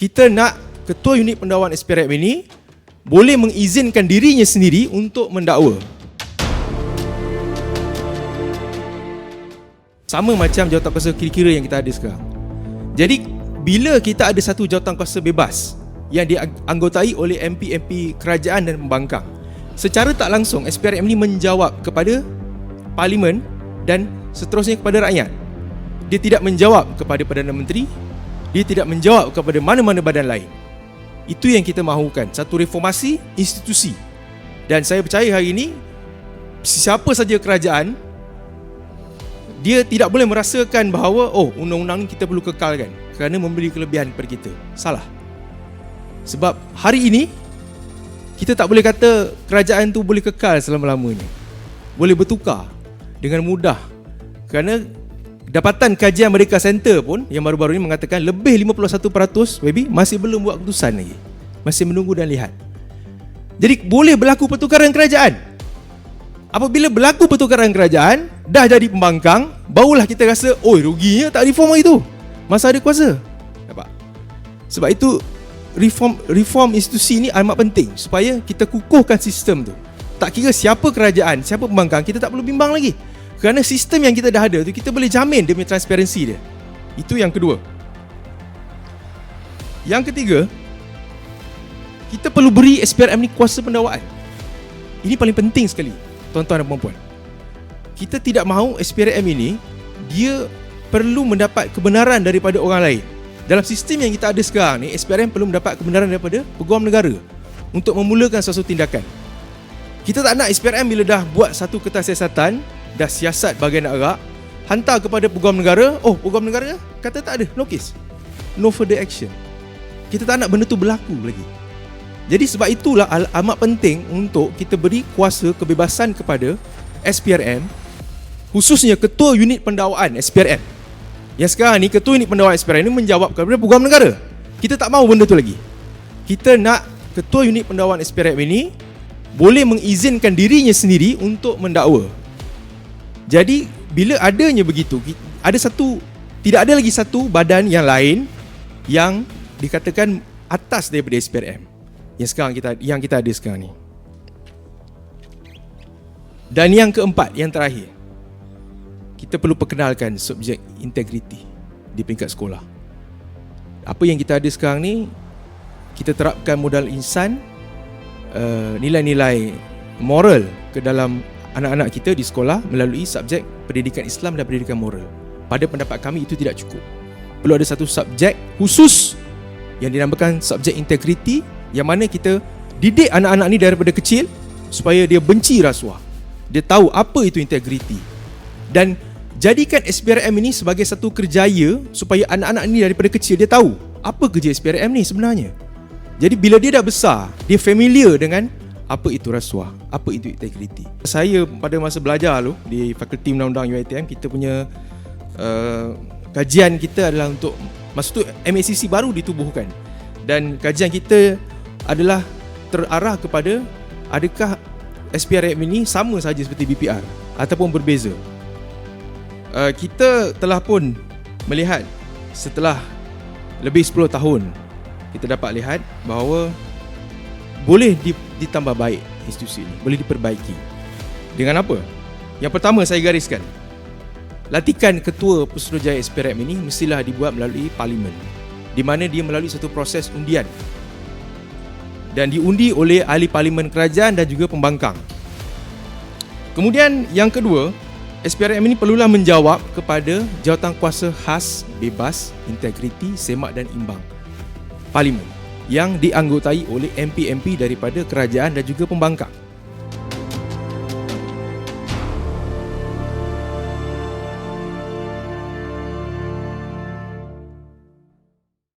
kita nak ketua unit pendakwan SPRM ini boleh mengizinkan dirinya sendiri untuk mendakwa. Sama macam jawatankuasa kira-kira yang kita ada sekarang. Jadi bila kita ada satu jawatankuasa bebas yang dianggotai oleh MP-MP kerajaan dan pembangkang, secara tak langsung SPRM ini menjawab kepada Parlimen dan seterusnya kepada rakyat. Dia tidak menjawab kepada Perdana Menteri, dia tidak menjawab kepada mana-mana badan lain. Itu yang kita mahukan, satu reformasi institusi. Dan saya percaya hari ini siapa saja kerajaan, dia tidak boleh merasakan bahawa undang-undang ni kita perlu kekalkan kerana memberi kelebihan kepada kita. Salah. Sebab hari ini kita tak boleh kata kerajaan tu boleh kekal selama-lamanya. Boleh bertukar dengan mudah. Kerana dapatan kajian Merdeka Center pun yang baru-baru ini mengatakan lebih 51% masih belum buat keputusan lagi. Masih menunggu dan lihat. Jadi boleh berlaku pertukaran kerajaan. Apabila berlaku pertukaran kerajaan, dah jadi pembangkang, barulah kita rasa, ruginya tak reform hari tu masa ada kuasa. Nampak? Sebab itu reform institusi ni amat penting supaya kita kukuhkan sistem tu. Tak kira siapa kerajaan, siapa pembangkang, kita tak perlu bimbang lagi. Kerana sistem yang kita dah ada tu, kita boleh jamin dia punya transparansi dia. Itu yang kedua. Yang ketiga, kita perlu beri SPRM ni kuasa pendakwaan. Ini paling penting sekali, tuan-tuan dan puan-puan. Kita tidak mahu SPRM ini dia perlu mendapat kebenaran daripada orang lain. Dalam sistem yang kita ada sekarang ni, SPRM perlu mendapat kebenaran daripada Peguam Negara untuk memulakan suatu tindakan. Kita tak nak SPRM bila dah buat satu kertas siasatan, dah siasat bahagian nak gerak, hantar kepada Peguam Negara, Peguam Negara kata tak ada, no case, no further action. Kita tak nak benda tu berlaku lagi. Jadi sebab itulah amat penting untuk kita beri kuasa kebebasan kepada SPRM, khususnya Ketua Unit Pendakwaan SPRM. Yang sekarang ni Ketua Unit Pendakwaan SPRM ni menjawab kepada Peguam Negara. Kita tak mahu benda tu lagi. Kita nak Ketua Unit Pendakwaan SPRM ini boleh mengizinkan dirinya sendiri untuk mendakwa. Jadi bila adanya begitu, tidak ada lagi satu badan yang lain yang dikatakan atas daripada SPRM yang kita ada sekarang ni. Dan yang keempat, yang terakhir, kita perlu perkenalkan subjek integriti di peringkat sekolah. Apa yang kita ada sekarang ni, kita terapkan modal insan, nilai-nilai moral ke dalam anak-anak kita di sekolah melalui subjek pendidikan Islam dan pendidikan moral. Pada pendapat kami itu tidak cukup. Perlu ada satu subjek khusus yang dinamakan subjek integriti, yang mana kita didik anak-anak ni daripada kecil supaya dia benci rasuah. Dia tahu apa itu integriti. Dan jadikan SPRM ini sebagai satu kerjaya supaya anak-anak ni daripada kecil dia tahu apa kerja SPRM ni sebenarnya. Jadi bila dia dah besar, dia familiar dengan apa itu rasuah, apa itu integriti. Saya pada masa belajar di Fakulti Undang-Undang UiTM, kita punya kajian kita adalah untuk, masa tu MACC baru ditubuhkan. Dan kajian kita adalah terarah kepada adakah SPRM ini sama saja seperti BPR ataupun berbeza. Kita telah pun melihat setelah lebih 10 tahun, kita dapat lihat bahawa boleh ditambah baik institusi ini, boleh diperbaiki. Dengan apa? Yang pertama saya gariskan, latihan Ketua Pesuruhjaya SPRM ini mestilah dibuat melalui Parlimen, di mana dia melalui satu proses undian dan diundi oleh ahli Parlimen kerajaan dan juga pembangkang. Kemudian yang kedua, SPRM ini perlulah menjawab kepada jawatankuasa khas, bebas, integriti, semak dan imbang Parlimen yang dianggotai oleh MP-MP daripada kerajaan dan juga pembangkang.